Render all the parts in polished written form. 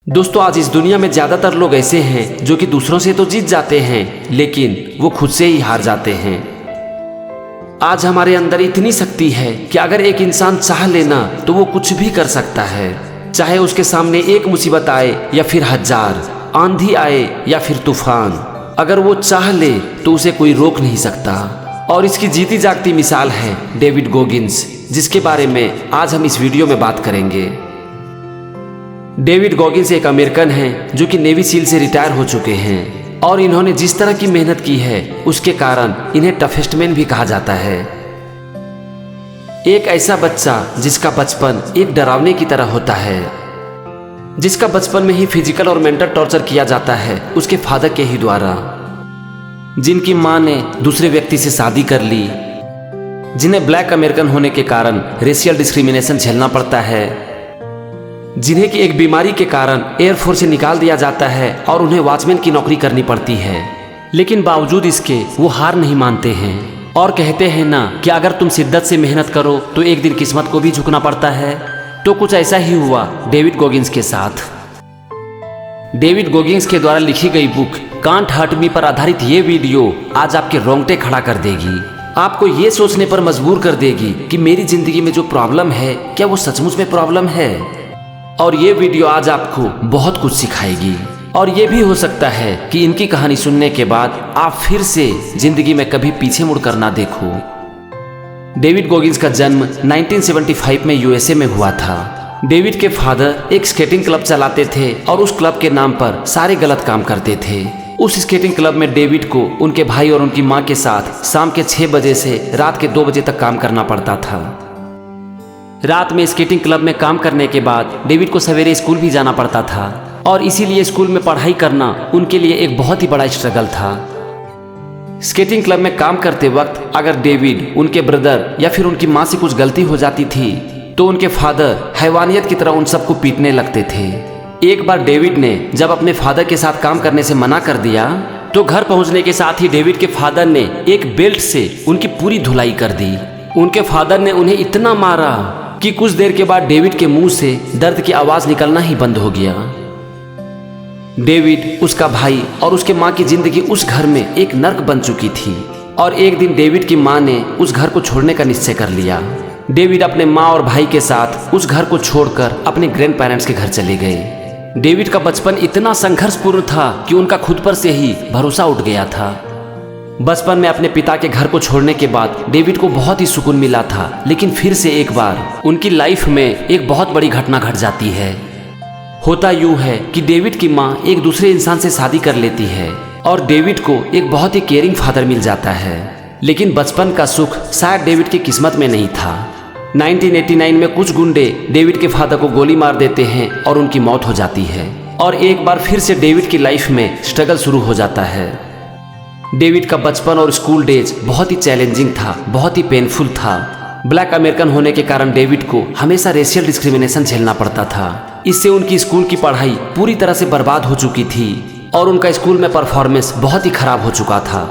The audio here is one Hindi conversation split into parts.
दोस्तों, आज इस दुनिया में ज़्यादातर लोग ऐसे हैं जो कि दूसरों से तो जीत जाते हैं, लेकिन वो खुद से ही हार जाते हैं। आज हमारे अंदर इतनी शक्ति है कि अगर एक इंसान चाह लेना तो वो कुछ भी कर सकता है। चाहे उसके सामने एक मुसीबत आए या फिर हजार, आंधी आए या फिर तूफान, अगर वो चाह ले तो उसे कोई रोक नहीं सकता। और इसकी जीती जागती मिसाल है डेविड गॉगिंस, जिसके बारे में आज हम इस वीडियो में बात करेंगे। डेविड गॉगिंस एक अमेरिकन हैं जो कि नेवी सील से रिटायर हो चुके हैं और इन्होंने जिस तरह की मेहनत की है उसके कारण इन्हें टफेस्ट मैन भी कहा जाता है। एक ऐसा बच्चा जिसका बचपन एक डरावने की तरह होता है, जिसका बचपन में ही फिजिकल और मेंटल टॉर्चर किया जाता है उसके फादर के ही द्वारा, जिनकी मां ने दूसरे व्यक्ति से शादी कर ली, जिन्हें ब्लैक अमेरिकन होने के कारण रेशियल डिस्क्रिमिनेशन झेलना पड़ता है, जिन्हें की एक बीमारी के कारण एयरफोर्स से निकाल दिया जाता है और उन्हें वॉचमैन की नौकरी करनी पड़ती है। लेकिन बावजूद इसके वो हार नहीं मानते हैं और कहते हैं ना कि अगर तुम शिद्दत से मेहनत करो तो एक दिन किस्मत को भी झुकना पड़ता है। तो कुछ ऐसा ही हुआ डेविड गॉगिंस के साथ। डेविड गॉगिंस के द्वारा लिखी गई बुक कांट हर्ट मी पर आधारित ये वीडियो आज आपके रोंगटे खड़ा कर देगी, आपको ये सोचने पर मजबूर कर देगी कि मेरी जिंदगी में जो प्रॉब्लम है क्या वो सचमुच में प्रॉब्लम है। और ये वीडियो आज आपको बहुत कुछ सिखाएगी। और ये भी हो सकता है कि इनकी कहानी सुनने के बाद आप फिर से जिंदगी में कभी पीछे मुड़कर ना देखो। डेविड गॉगिंस का जन्म 1975 में यूएसए में हुआ था। डेविड के फादर एक स्केटिंग क्लब चलाते थे और उस क्लब के नाम पर सारे गलत काम करते थे। उस स्केटिंग क्लब में डेविड को उनके भाई और उनकी माँ के साथ शाम के 6 बजे से रात के 2 बजे तक काम करना पड़ता था। रात में स्केटिंग क्लब में काम करने के बाद डेविड को सवेरे स्कूल भी जाना पड़ता था और इसीलिए स्कूल में पढ़ाई करना उनके लिए एक बहुत ही बड़ा स्ट्रगल था। स्केटिंग क्लब में काम करते वक्त अगर डेविड, उनके ब्रदर या फिर उनकी माँ से कुछ गलती हो जाती थी तो उनके फादर हैवानियत की तरह उन सबको पीटने लगते थे। एक बार डेविड ने जब अपने फादर के साथ काम करने से मना कर दिया तो घर पहुंचने के साथ ही डेविड के फादर ने एक बेल्ट से उनकी पूरी धुलाई कर दी। उनके फादर ने उन्हें इतना मारा कि कुछ देर के बाद डेविड के मुंह से दर्द की आवाज निकलना ही बंद हो गया। डेविड, उसका भाई और उसके माँ की जिंदगी उस घर में एक नर्क बन चुकी थी और एक दिन डेविड की माँ ने उस घर को छोड़ने का निश्चय कर लिया। डेविड अपने माँ और भाई के साथ उस घर को छोड़कर अपने ग्रैंड पेरेंट्स के घर चले गए। डेविड का बचपन इतना संघर्षपूर्ण था कि उनका खुद पर से ही भरोसा उठ गया था। बचपन में अपने पिता के घर को छोड़ने के बाद डेविड को बहुत ही सुकून मिला था, लेकिन फिर से एक बार उनकी लाइफ में एक बहुत बड़ी घटना घट जाती है। होता यूं है कि डेविड की माँ एक दूसरे इंसान से शादी कर लेती है और डेविड को एक बहुत ही केयरिंग फादर मिल जाता है। लेकिन बचपन का सुख शायद डेविड की किस्मत में नहीं था। 1989 में कुछ गुंडे डेविड के फादर को गोली मार देते हैं और उनकी मौत हो जाती है और एक बार फिर से डेविड की लाइफ में स्ट्रगल शुरू हो जाता है। डेविड का बचपन और स्कूल डेज बहुत ही चैलेंजिंग था, बहुत ही पेनफुल था। ब्लैक अमेरिकन होने के कारण डेविड को हमेशा रेशियल डिस्क्रिमिनेशन झेलना पड़ता था। इससे उनकी स्कूल की पढ़ाई पूरी तरह से बर्बाद हो चुकी थी और उनका स्कूल में परफॉर्मेंस बहुत ही खराब हो चुका था।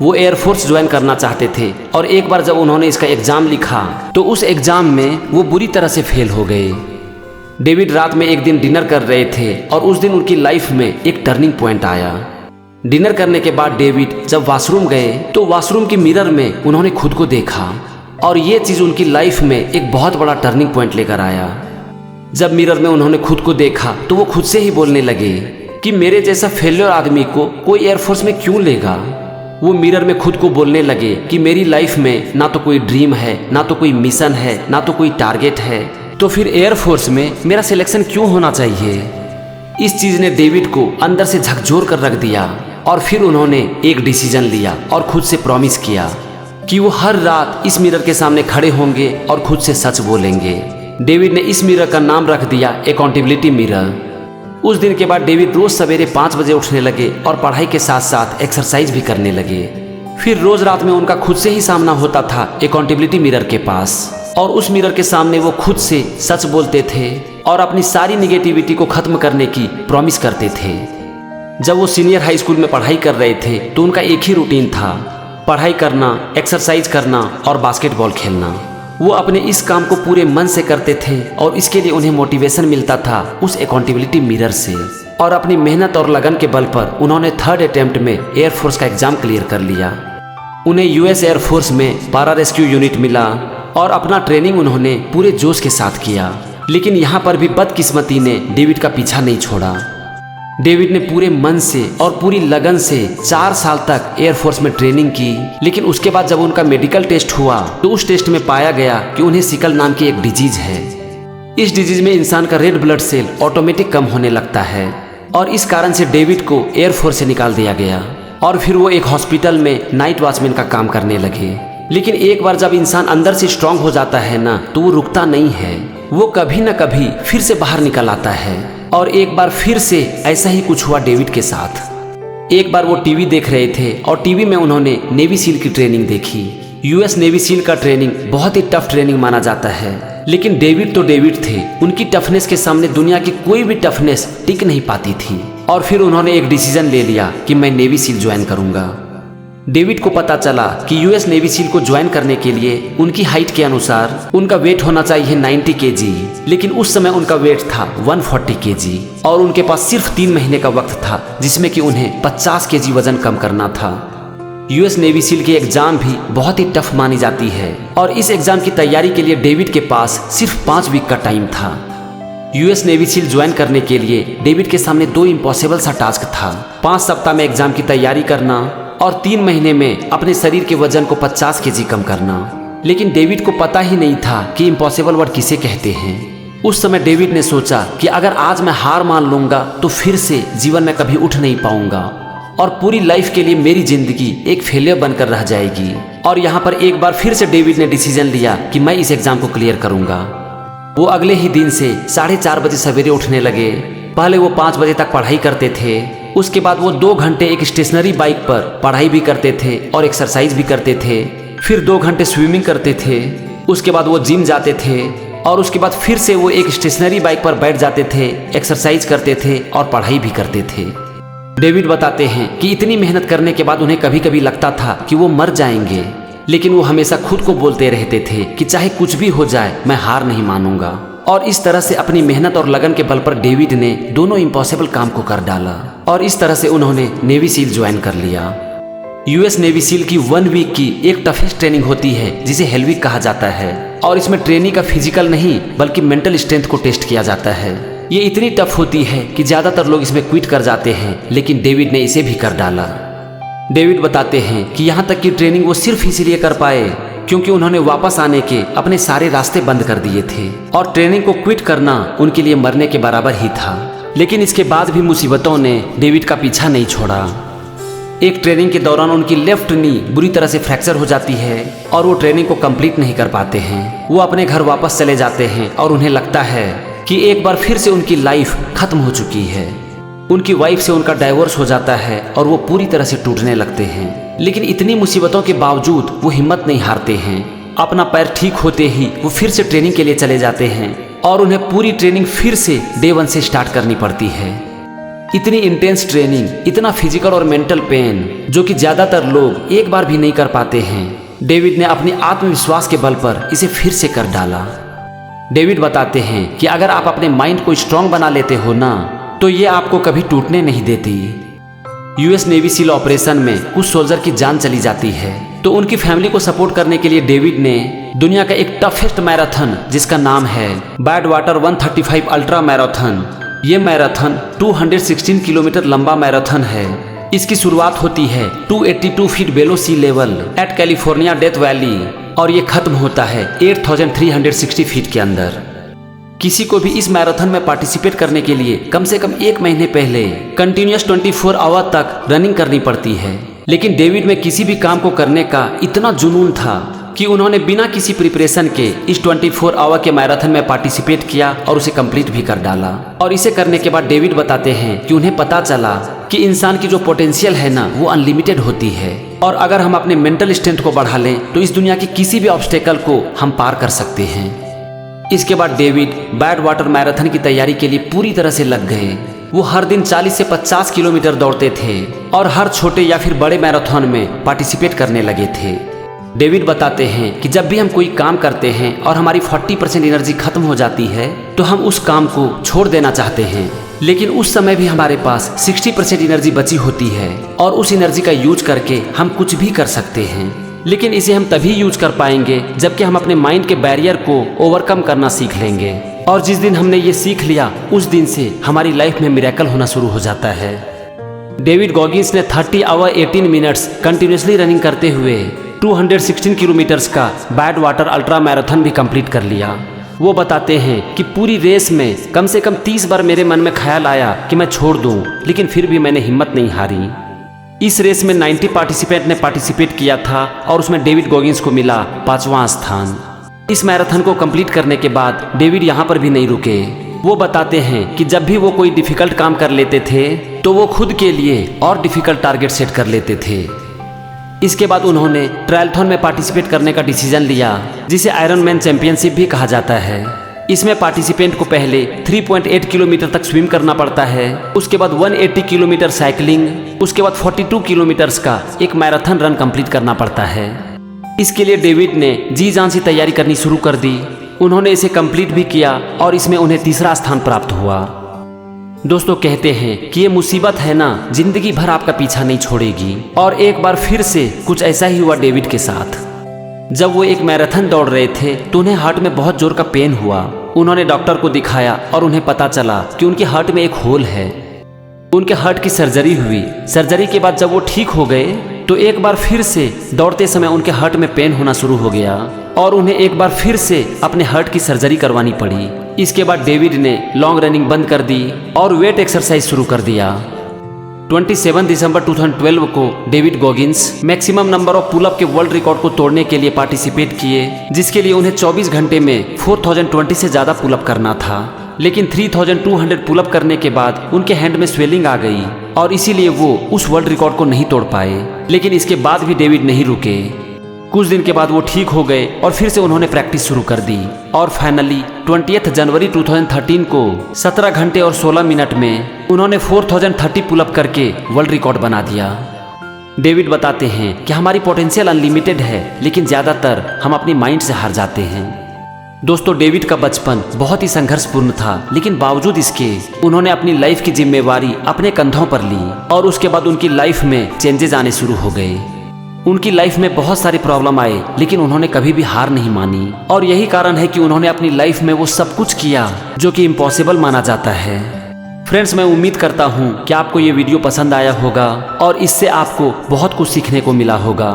वो एयरफोर्स ज्वाइन करना चाहते थे और एक बार जब उन्होंने इसका एग्जाम लिखा तो उस एग्जाम में वो बुरी तरह से फेल हो गए। डेविड रात में एक दिन डिनर कर रहे थे और उस दिन उनकी लाइफ में एक टर्निंग पॉइंट आया। डिनर करने के बाद डेविड जब वॉशरूम गए तो वॉशरूम के मिरर में उन्होंने खुद को देखा और ये चीज़ उनकी लाइफ में एक बहुत बड़ा टर्निंग पॉइंट लेकर आया। जब मिरर में उन्होंने खुद को देखा तो वो खुद से ही बोलने लगे कि मेरे जैसा फेलियर आदमी को कोई एयरफोर्स में क्यों लेगा। वो मिरर में खुद को बोलने लगे कि मेरी लाइफ में ना तो कोई ड्रीम है, ना तो कोई मिशन है, ना तो कोई टारगेट है, तो फिर एयरफोर्स में मेरा सिलेक्शन क्यों होना चाहिए। इस चीज़ ने डेविड को अंदर से झकझोर कर रख दिया और फिर उन्होंने एक डिसीजन लिया और खुद से प्रॉमिस किया कि वो हर रात इस मिरर के सामने खड़े होंगे और खुद से सच बोलेंगे। डेविड ने इस मिरर का नाम रख दिया अकाउंटेबिलिटी मिरर। उस दिन के बाद डेविड रोज सवेरे 5 बजे उठने लगे और पढ़ाई के साथ साथ एक्सरसाइज भी करने लगे। फिर रोज रात में उनका खुद से ही सामना होता था अकाउंटेबिलिटी मिरर के पास और उस मिरर के सामने वो खुद से सच बोलते थे और अपनी सारी निगेटिविटी को खत्म करने की प्रॉमिस करते थे। जब वो सीनियर हाई स्कूल में पढ़ाई कर रहे थे तो उनका एक ही रूटीन था, पढ़ाई करना, एक्सरसाइज करना और बास्केटबॉल खेलना। वो अपने इस काम को पूरे मन से करते थे और इसके लिए उन्हें मोटिवेशन मिलता था उस अकाउंटेबिलिटी मिरर से। और अपनी मेहनत और लगन के बल पर उन्होंने 3rd अटेम्प्ट में एयरफोर्स का एग्जाम क्लियर कर लिया। उन्हें यूएस एयरफोर्स में पारा रेस्क्यू यूनिट मिला और अपना ट्रेनिंग उन्होंने पूरे जोश के साथ किया। लेकिन यहाँ पर भी बदकिस्मती ने डेविड का पीछा नहीं छोड़ा। डेविड ने पूरे मन से और पूरी लगन से 4 साल तक एयरफोर्स में ट्रेनिंग की। लेकिन उसके बाद जब उनका मेडिकल टेस्ट हुआ तो उस टेस्ट में पाया गया कि उन्हें सिकल नाम की एक डिजीज है। इस डिजीज में इंसान का रेड ब्लड सेल ऑटोमेटिक कम होने लगता है और इस कारण से डेविड को एयरफोर्स से निकाल दिया गया और फिर वो एक हॉस्पिटल में नाइट वॉचमैन का काम करने लगे। लेकिन एक बार जब इंसान अंदर से स्ट्रांग हो जाता है ना, तो वो रुकता नहीं है, वो कभी न कभी फिर से बाहर निकल आता है। और एक बार फिर से ऐसा ही कुछ हुआ डेविड के साथ। एक बार वो टीवी देख रहे थे और टीवी में उन्होंने नेवी सील की ट्रेनिंग देखी। यूएस नेवी सील का ट्रेनिंग बहुत ही टफ ट्रेनिंग माना जाता है। लेकिन डेविड तो डेविड थे, उनकी टफनेस के सामने दुनिया की कोई भी टफनेस टिक नहीं पाती थी। और फिर उन्होंने एक डिसीजन ले लिया कि मैं नेवी सील ज्वाइन करूंगा। डेविड को पता चला कि यूएस नेवी सील को ज्वाइन करने के लिए उनकी हाइट के अनुसार उनका वेट होना चाहिए 90 kg, लेकिन उस समय उनका वेट था 140 kg और उनके पास सिर्फ 3 महीने का वक्त था जिसमें कि उन्हें 50 kg वजन कम करना था। यूएस नेवी सील की एग्जाम भी बहुत ही टफ मानी जाती है और इस एग्जाम की तैयारी के लिए डेविड के पास सिर्फ 5 वीक का टाइम था। यूएस नेवी सील ज्वाइन करने के लिए डेविड के सामने 2 इम्पॉसिबल सा टास्क था। 5 सप्ताह में एग्जाम की तैयारी करना और 3 महीने में अपने शरीर के वजन को 50 kg कम करना। लेकिन डेविड को पता ही नहीं था कि इम्पॉसिबल वर्ड किसे कहते हैं। उस समय डेविड ने सोचा कि अगर आज मैं हार मान लूंगा तो फिर से जीवन में कभी उठ नहीं पाऊंगा और पूरी लाइफ के लिए मेरी जिंदगी एक फेलियर बनकर रह जाएगी। और यहाँ पर एक बार फिर से डेविड ने डिसीजन लिया कि मैं इस एग्जाम को क्लियर करूंगा। वो अगले ही दिन से 4:30 बजे सवेरे उठने लगे। पहले वो 5 बजे तक पढ़ाई करते थे, उसके बाद वो 2 घंटे एक स्टेशनरी बाइक पर पढ़ाई भी करते थे और एक्सरसाइज भी करते थे। फिर 2 घंटे स्विमिंग करते थे, उसके बाद वो जिम जाते थे और उसके बाद फिर से वो एक स्टेशनरी बाइक पर बैठ जाते थे, एक्सरसाइज करते थे और पढ़ाई भी करते थे। डेविड बताते हैं कि इतनी मेहनत करने के बाद उन्हें कभी कभी लगता था कि वो मर जाएंगे, लेकिन वो हमेशा खुद को बोलते रहते थे कि चाहे कुछ भी हो जाए मैं हार नहीं मानूंगा। और इस तरह से अपनी मेहनत और लगन के बल पर डेविड ने दोनों इम्पॉसिबल काम को कर डाला और इस तरह से उन्होंने नेवी सील ज्वाइन कर लिया। यूएस नेवी सील की 1 वीक की एक टफेस्ट ट्रेनिंग होती है जिसे हेल वीक कहा जाता है और इसमें ट्रेनिंग का फिजिकल नहीं बल्कि मेंटल स्ट्रेंथ को टेस्ट किया जाता है। ये इतनी टफ होती है कि ज्यादातर लोग इसमें क्विट कर जाते हैं, लेकिन डेविड ने इसे भी कर डाला। डेविड बताते हैं कि यहाँ तक की ट्रेनिंग वो सिर्फ इसलिए कर पाए क्योंकि उन्होंने वापस आने के अपने सारे रास्ते बंद कर दिए थे और ट्रेनिंग को क्विट करना उनके लिए मरने के बराबर ही था। लेकिन इसके बाद भी मुसीबतों ने डेविड का पीछा नहीं छोड़ा। एक ट्रेनिंग के दौरान उनकी लेफ्ट नी बुरी तरह से फ्रैक्चर हो जाती है और वो ट्रेनिंग को कंप्लीट नहीं कर पाते हैं। वो अपने घर वापस चले जाते हैं और उन्हें लगता है कि एक बार फिर से उनकी लाइफ खत्म हो चुकी है। उनकी वाइफ से उनका डाइवोर्स हो जाता है और वो पूरी तरह से टूटने लगते हैं। लेकिन इतनी मुसीबतों के बावजूद वो हिम्मत नहीं हारते हैं। अपना पैर ठीक होते ही वो फिर से ट्रेनिंग के लिए चले जाते हैं और उन्हें पूरी ट्रेनिंग फिर से डे 1 से स्टार्ट करनी पड़ती है। इतनी इंटेंस ट्रेनिंग, इतना फिजिकल और मेंटल पेन जो कि ज्यादातर लोग एक बार भी नहीं कर पाते हैं, डेविड ने अपनी आत्मविश्वास के बल पर इसे फिर से कर डाला। डेविड बताते हैं कि अगर आप अपने माइंड को स्ट्रांग बना लेते हो ना, तो ये आपको कभी टूटने नहीं देती। यूएस नेवी सील ऑपरेशन में कुछ सोल्जर की जान चली जाती है, तो उनकी फैमिली को सपोर्ट करने के लिए डेविड ने दुनिया का एक टफेस्ट मैराथन जिसका नाम है बैड वाटर 135 अल्ट्रा मैराथन। ये मैराथन 216 किलोमीटर लंबा मैराथन है। इसकी शुरुआत होती है 282 feet below sea level at California Death Valley और ये खत्म होता है 8360 फीट के अंदर। किसी को भी इस मैराथन में पार्टिसिपेट करने के लिए कम से कम 1 महीने पहले कंटिन्यूअस 24 आवर तक रनिंग करनी पड़ती है। लेकिन डेविड में किसी भी काम को करने का इतना जुनून था कि उन्होंने बिना किसी प्रिपरेशन के इस 24 आवर के मैराथन में पार्टिसिपेट किया और उसे कंप्लीट भी कर डाला। और इसे करने के बाद डेविड बताते हैं कि उन्हें पता चला कि इंसान की जो पोटेंशियल है ना, वो अनलिमिटेड होती है और अगर हम अपने मेंटल स्ट्रेंथ को बढ़ा लें तो इस दुनिया की किसी भी ऑब्स्टेकल को हम पार कर सकते हैं। इसके बाद डेविड बैड वाटर मैराथन की तैयारी के लिए पूरी तरह से लग गए। वो हर दिन 40 से 50 किलोमीटर दौड़ते थे और हर छोटे या फिर बड़े मैराथन में पार्टिसिपेट करने लगे थे। डेविड बताते हैं कि जब भी हम कोई काम करते हैं और हमारी 40% एनर्जी खत्म हो जाती है तो हम उस काम को छोड़ देना चाहते हैं, लेकिन उस समय भी हमारे पास 60% एनर्जी बची होती है और उस एनर्जी का यूज करके हम कुछ भी कर सकते हैं। लेकिन इसे हम तभी यूज कर पाएंगे जबकि हम अपने माइंड के बैरियर को ओवरकम करना सीख लेंगे। और जिस दिन हमने ये सीख लिया उस दिन से हमारी लाइफ में मिरेकल होना शुरू हो जाता है। डेविड गॉगिंस ने 30 आवर 18 मिनट्स कंटिन्यूसली रनिंग करते हुए 216 किलोमीटर्स का बैड वाटर अल्ट्रा मैराथन भी कंप्लीट कर लिया। वो बताते हैं कि पूरी रेस में कम से कम 30 बार मेरे मन में ख्याल आया कि मैं छोड़ दूं, लेकिन फिर भी मैंने हिम्मत नहीं हारी। इस रेस में 90 पार्टिसिपेंट ने पार्टिसिपेट किया था और उसमें डेविड गॉगिंस को मिला 5वां स्थान। इस मैराथन को कंप्लीट करने के बाद डेविड यहाँ पर भी नहीं रुके। वो बताते हैं कि जब भी वो कोई डिफिकल्ट काम कर लेते थे तो वो खुद के लिए और डिफिकल्ट टारगेट सेट कर लेते थे। इसके बाद उन्होंने ट्रायलथॉन में पार्टिसिपेट करने का डिसीजन लिया, जिसे आयरन मैन चैंपियनशिप भी कहा जाता है। इसमें पार्टिसिपेंट को पहले 3.8 किलोमीटर तक स्विम करना पड़ता है, उसके बाद 180 किलोमीटर साइकिलिंग, उसके बाद 42 किलोमीटर्स का एक मैराथन रन कंप्लीट करना पड़ता है। इसके लिए डेविड ने जी जान से तैयारी करनी शुरू कर दी। उन्होंने इसे कंप्लीट भी किया और इसमें उन्हें 3रा स्थान प्राप्त हुआ। दोस्तों, कहते हैं कि ये मुसीबत है ना, जिंदगी भर आपका पीछा नहीं छोड़ेगी। और एक बार फिर से कुछ ऐसा ही हुआ डेविड के साथ। जब वो एक मैराथन दौड़ रहे थे तो उन्हें हार्ट में बहुत जोर का पेन हुआ। उन्होंने डॉक्टर को दिखाया और उन्हें पता चला कि उनके हार्ट में एक होल है। उनके हार्ट की सर्जरी हुई। सर्जरी के बाद जब वो ठीक हो गए तो एक बार फिर से दौड़ते समय उनके हार्ट में पेन होना शुरू हो गया और उन्हें एक बार फिर से अपने हार्ट की सर्जरी करवानी पड़ी। इसके बाद डेविड ने लॉन्ग रनिंग बंद कर दी और वेट एक्सरसाइज शुरू कर दिया। 27 दिसंबर 2012 को David Goggins maximum number of pullup के वर्ल्ड रिकॉर्ड को तोड़ने के लिए पार्टिसिपेट किए, जिसके लिए उन्हें 24 घंटे में 4020 से ज़्यादा पुलअप करना था। लेकिन 3200 पुलअप करने के बाद उनके हैंड में स्वेलिंग आ गई और इसीलिए वो उस वर्ल्ड रिकॉर्ड को नहीं तोड़ पाए। लेकिन इसके बाद भी डेविड नहीं रुके। कुछ दिन के बाद वो ठीक हो गए और फिर से उन्होंने प्रैक्टिस शुरू कर दी और फाइनली 20 जनवरी 2013 को 17 घंटे और 16 मिनट में उन्होंने 4030 पुलअप करके वर्ल्ड रिकॉर्ड बना दिया। डेविड बताते हैं कि हमारी पोटेंशियल अनलिमिटेड है, लेकिन ज़्यादातर हम अपनी माइंड से हार जाते हैं। दोस्तों, डेविड का बचपन बहुत ही संघर्षपूर्ण था, लेकिन बावजूद इसके उन्होंने अपनी लाइफ की जिम्मेवारी अपने कंधों पर ली और उसके बाद उनकी लाइफ में चेंजेस आने शुरू हो गए। उनकी लाइफ में बहुत सारी प्रॉब्लम आए, लेकिन उन्होंने कभी भी हार नहीं मानी और यही कारण है कि उन्होंने अपनी लाइफ में वो सब कुछ किया जो कि इम्पॉसिबल माना जाता है। फ्रेंड्स, मैं उम्मीद करता हूँ कि आपको ये वीडियो पसंद आया होगा और इससे आपको बहुत कुछ सीखने को मिला होगा।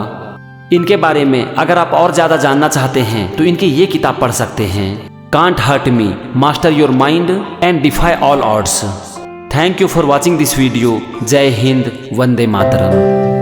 इनके बारे में अगर आप और ज़्यादा जानना चाहते हैं तो इनकी ये किताब पढ़ सकते हैं, can't hurt me, master your mind and defy all odds. Thank you for watching this video. जय हिंद, वंदे मातरम।